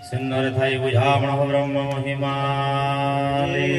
सुंदर थाई बुझावण ब्रह्म महिमाली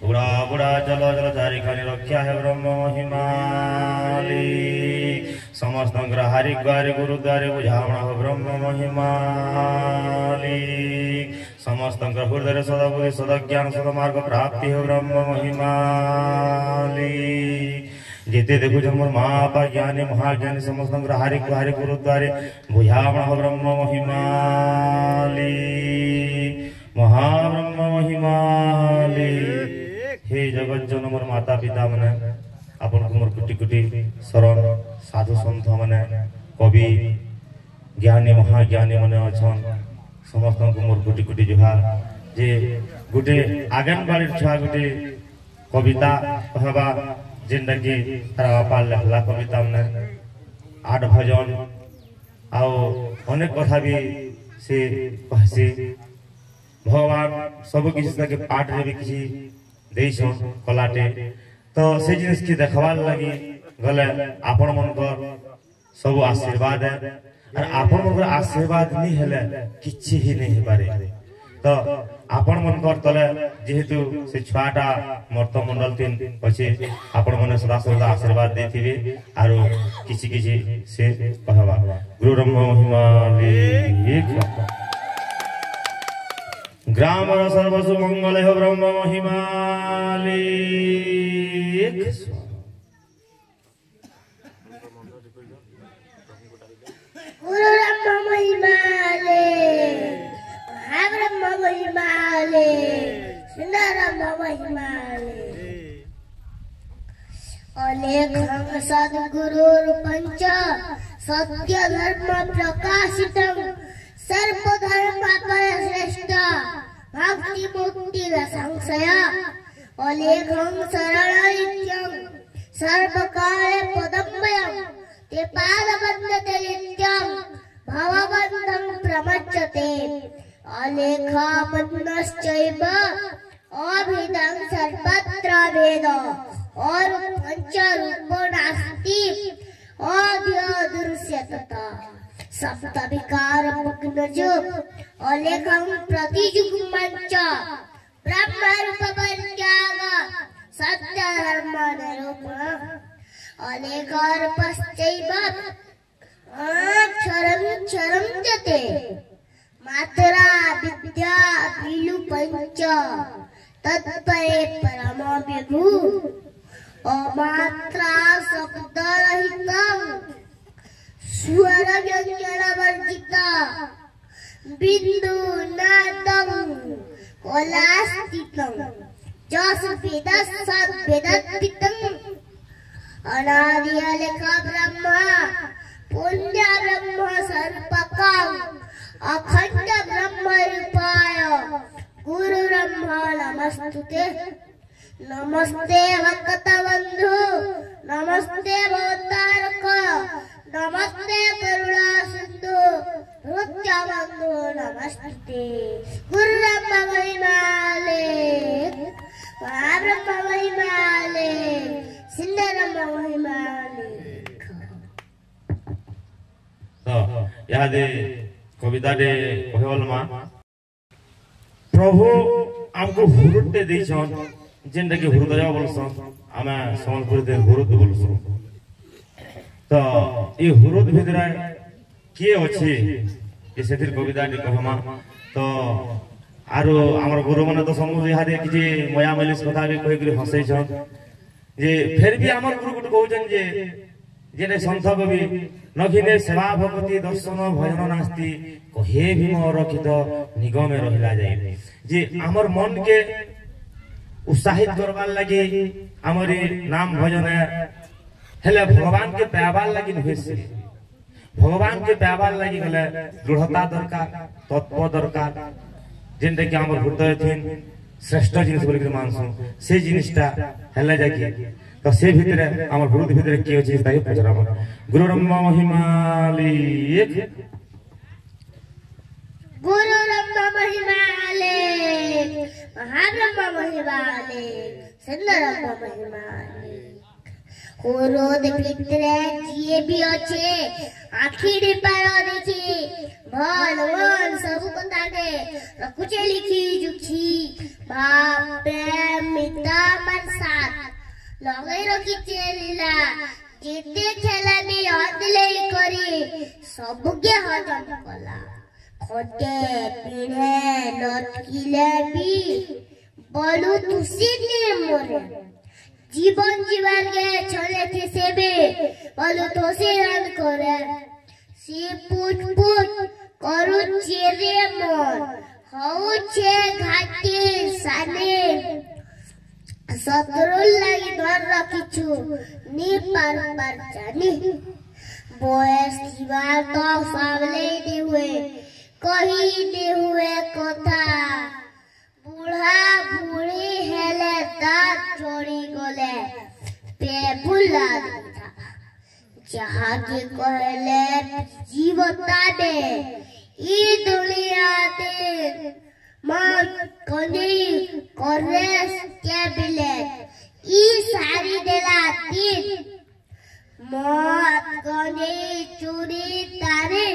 बुढ़ा बुढ़ा चलो चलो चारि खानी रक्षा है ब्रह्म महिमाली समस्त हरि द्वारे गुरु द्वारे बुझावण ब्रह्म महिमाली समस्त हृदय सदबुद्धि सदज्ञान सदमार्ग प्राप्ति है ब्रह्म महिमाली जेते देखो जन्म महापा ज्ञानी महाज्ञानी समस्त हरि हरि गुरुद्वारे बुझावण ब्रह्म महिमाली महाब्रह्म महिमाली हे जगत जन मोर माता पिता मने आपन को मोर कोटि कोटि शरण साधु संत मने कवि ज्ञानी महाज्ञानी मने अछन समस्त को मोर कोटि कोटि जुहार जे गुटे आंगनबाड़ी छुआ गुटे कविता कहबा जिंदगी बापा लिखला कविता ने 8 भजन आओ अनेक कथा भी से कहसी भगवान सब किसी के पाठ रे भी किसी देइछन कलाटे तो से जिनिस की देखवार लगी गले आपण मन कर सब आशीर्वाद है और आपण मन कर आशीर्वाद नहीं हेले किछि ही नहीं पारे तो आपण मन कर तले जेहेतु से छुआटा मर्त मंडल तीन पछे आपण मन सदा सदा आशीर्वाद देथिबे आरो किछि किछि से कहबा गुरु ब्रह्म महिमाली ग्राम सर्वसु मंगल हो ब्रह्म महिमाली गुरु ब्रह्म महिमाली ब्रह्म महिमाले सुंदर महिमाले अनेक सद्गुरु पंच सत्य धर्म प्रकाशितम सर्वधर्म श्रेष्ठ भक्ति मुक्ति संशय अनेक शरण सर्वकाले पदम्बयम् ते पादवन्दते नित्यं भवबन्धं प्रमच्यते अलेखा मन्नश्चैव अभिधं सर्वत्र भेद और पंचरूपो नास्ति अध्यदृश्यतः सप्त विकार मुग्नजो अलेखं प्रतिजुग्मञ्च ब्रह्मरूप परित्याग सत्य धर्म निरूपण अलेखरूपश्चैव क्षरं जते मात्रा विद्या विलु पंच तत्परे परम विभु अमात्रा शब्द रहित स्वर व्यंजन वर्जित बिंदु नादं कलास्थितं जस वेद सद्वेदत्थितं अनादि अलेखा ब्रह्म पुण्य ब्रह्म सर्वकं अखंड ब्रह्म रूपाय गुरु ब्रह्मा नमस्तुते नमस्ते भक्त बंधु नमस्ते भवतारक नमस्ते करुणा सिंधु हृदय बंधु नमस्ते गुरु ब्रह्मा महिमाले ब्रह्मा महिमाले सिंधु महिमाले तो याद कविता दे कहल मा प्रभु हमको हुरुटे देछन जेंटा के हृदय बोलसन आमे संबलपुर दे हुरुद बोलसन तो ए हुरुद भितरा के अछि ए सेतिर कविता दे कहमा तो आरो हमर गुरु माने तो समूह यादे कि मया मलिस कथा भी कहि करि हसै छन जे फिर भी हमर गुरु गुट कहउछन जे जेने संत कवि नखिने सेवा भक्ति दर्शन भजन नास्ति कहे भीम रखित निगमे रहिला जाय जे हमर मन के उत्साहित करबार लगी हमर नाम भजन हेले भगवान के पाबार लगी होइसे भगवान के पाबार लगी गले दृढ़ता दरकार तत्व दरकार जेंटे कि हमर हृदय थिन श्रेष्ठ जिनिस बोली के मानसु से जिनिसटा हेले जाकी तो से भितरे हमर गुरु भितरे के अछि ताई पचराम गुरु ब्रह्म महिमाली गुरु ब्रह्म महिमाले महाब्रह्म महिमाले सुंदर ब्रह्म महिमाले क्रोध भितरे जिए भी अच्छे आखिर पार देखी भल मन सब कथा दे रखुचे लिखी जुखी बाप प्रेम मिता मन साथ लगे रखी लीला जेते खेला भी हदले करी सबके हजम कला खोटे पीढ़े लटकिले भी बलु तुसी मोरे जीवन जीवन के चले थे सेबे बलु तोसे रन करे सी पुट पुट करू चेरे मोर हऊ छे घाटी साने सतरुल लगी घर रखीछु नी पार पार जानी बयस दीवार तो सावले दे हुए कही दे हुए कथा बुढ़ा बुढ़ी हेले दांत जोड़ी गोले पेपुला था जहाँ के कहले जीवता दे ई दुनिया दे मां कनी करेस के बिले ई सारी देला तीन मौत कनी चूड़ी तारे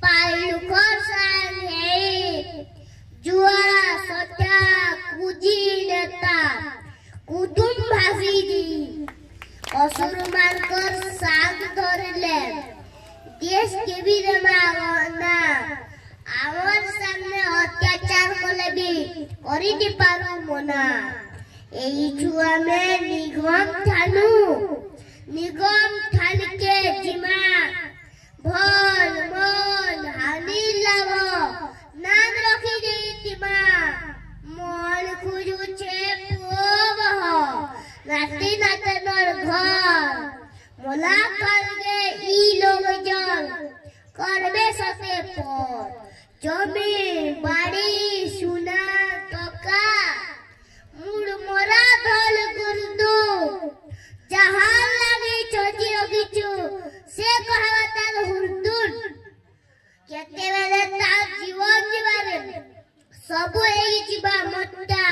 पाइलु खरसान है जुआ सत्या कुजी नेता कुटुम भासीजी असुर मानकर साग धरले देश के भी रमावना आवर सामने अत्याचार कले भी करी दी पारू मना एही छुआ में निगम ठान के जिमा भल मन हानि लावो नाम रखी देतिमा मन खुजु छे पोब राती नातनर घर मोला करगे ई लोग जन करबे सते पर जमी बाड़ी सुना टका मुड़ मोरा धल गुंदू जहां लगे छोटी ओगिचु से कहवा तार हुरदुन केते बेले तार जीवन जीवारे सब एई जीवा मट्टा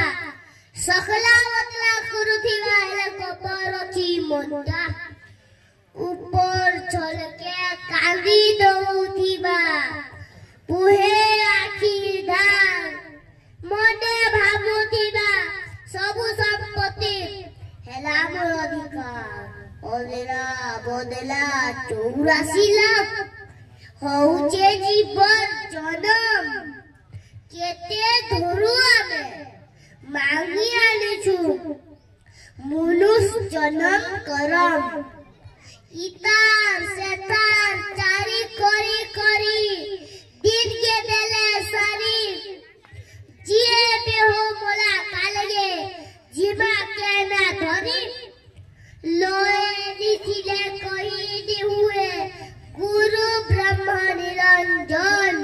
सकला मतला करुथिबा हेले कपर अछि मट्टा ऊपर चल के कांदी दउथिबा पुहे आखी धान मने भाबुथिबा सब संपत्ति हेला मोर अधिकार ओलेला बोदेला 84 लाख हौचे जीवन जनम केते धरु आमे मांगी आनिछु मनुष्य जन्म करम इतार सेतार चारी करी करी दिन के देले सारी जिए पे हो मोला कालगे जीवा के ना धरी लोए दिथिले कही दी हुए गुरु ब्रह्म निरंजन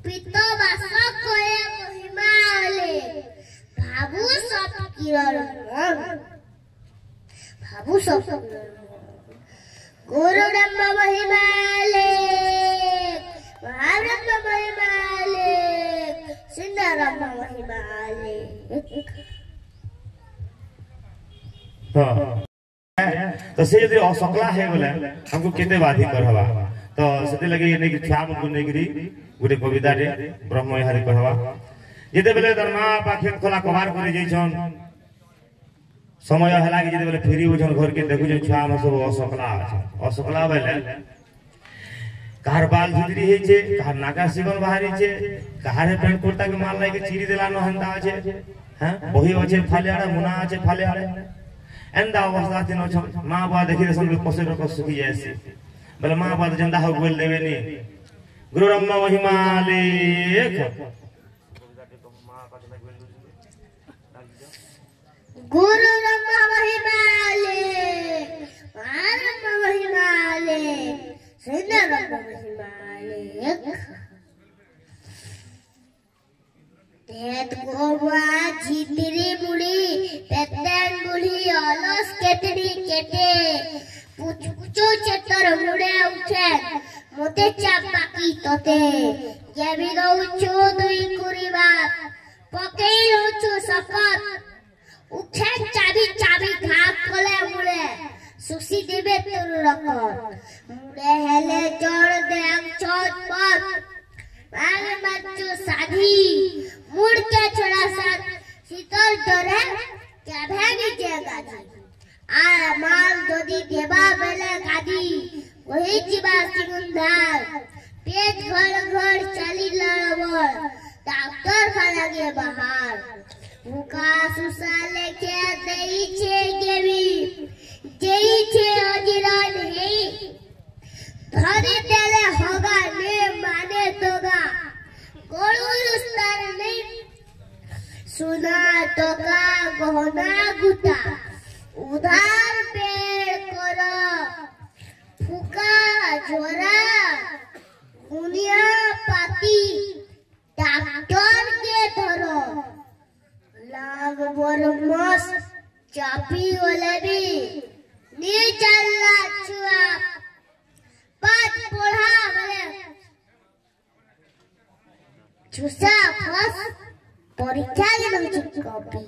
पिता वास कहे महिमाले भाबु सब किरण भाबु सब गुरु ब्रह्म महिमाले महाब्रह्म महिमाले सिंधरम महिमाले तो से यदि असकला है बोले हमको केते बाधी करहबा तो सेते लगे नै कि छाम को नै गिरी गुटे कविता रे ब्रह्म यहां कहवा जेते बेले दरमा पाखे खोला कबार करे जइछन समय हला कि जेते बेले फेरी उछन घर के देखु जे छाम सब असकला बेले कार बाल झुजरी हे छे कार नाका सिगन बाहरी छे कार पेंट कुर्ता के माल लागे चिरी देला न हंदा छे हां बही होछे फालेआडे मुना छे फालेआडे एंदा अवस्था थिनो छ मां बा देखि रे सब पसे रो सुखी जायसी बोले मां बा जंदा हो बोल देवे नी गुरु ब्रह्म महिमाले गुरु ब्रह्म महिमाले ब्रह्म महिमाले सिंधरम महिमाले तेत गोवा झितिरी मुड़ी पेतन बुढ़ी अलस केतरी केटे पुचो चतर मुड़े उठे मोते चापाकी तोते जेबी गौचो दुई कुरीबा पकेई होचो सपत उठे चाबी घाप कले मुड़े सुसी देवे तोर रकर मुड़े हेले चढ़ दे हम छत पर आगे बच्चों साधी मुड़ के छोड़ा साथ शीतल डरे क्या भागी जाएगा आ माल दोदी देवा बेले गादी वही जीवा सिंगार पेट घर घर चली लड़बड़ डॉक्टर खाना के बाहर भूखा सुसा लेके दही छे गेवी जेई छे अजीरा नहीं धरे तेरे होगा ने माने तोगा कोड़ू रुस्तर नहीं सुना तोगा गहना गुटा उधार पेड़ करो फूका झोरा दुनिया पाती डॉक्टर के धरो लाग बरमस चापी ओलेबी नी चलला छुआ पाँच पोढ़ा बोले छुसा फस परीक्षा के नंबर कॉपी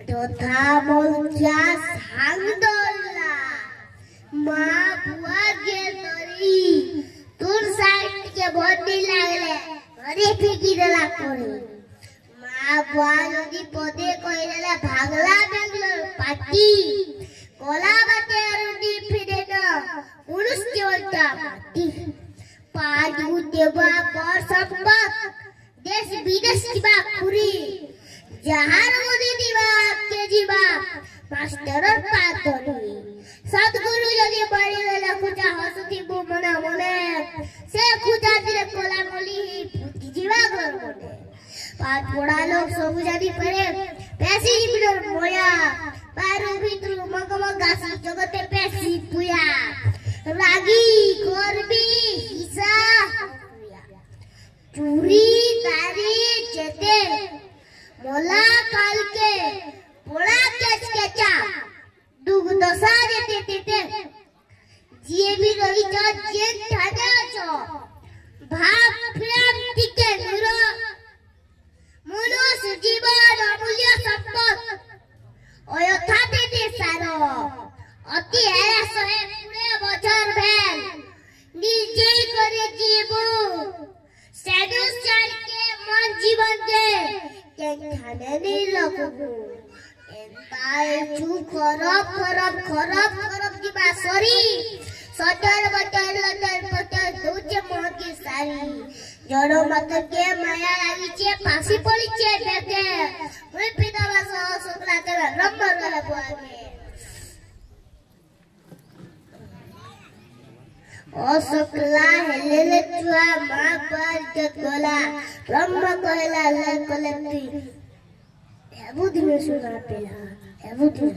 दोथा मोलचा सांग दोला माँ बुआ के तोरी तुर साइड के बॉडी लागले अरे फिकी देला कोरी माँ बुआ नदी पदे कोइला भागला बेंगलोर पार्टी कोला बाटे अरुदी फिरे न पुरुष के उल्टा पार्टी पाँच गुदेवा पर संपत देश विदेश की बाकुरी जहार मोदी दीवा के जीवा मास्टर और पातोनी सदगुरु यदि बड़ी वेला खुजा हसुती बुमना मोने से खुजा दिले कोला मोली फुटी जीवा घर मोने पाँच बड़ा लोग सब जानी पड़े पैसे ही बिना मोया पारू भीतरू मगमगासी जगते पैसे पुया रागी कोरबी हिसा चूरी तारी चेते मोला काल के पोड़ा केचा दुग दशा देते जिए भी रही जो जेन ठाने छो भाग प्रेम टिके नुरो मनुष्य जीवन अमूल्य संपद अयथा देते सारो अति है सहे पूरे बचर भेल निजे करे जीवो सेडुसर के मन जीवन के ठाने नहीं लगो एंताए चू खरब की बात सॉरी सटर बटर दूचे मोह की सारी जड़ो मत के माया लागी छे फांसी पड़ी छे बेटे मैं पिता बस सोकला तेरा रंबर वाला बुआगे ओ सोकला हेले चुआ मां पर जतोला ब्रह्म कहला ले कोलेती एबुदी में सुना पेला एबुदी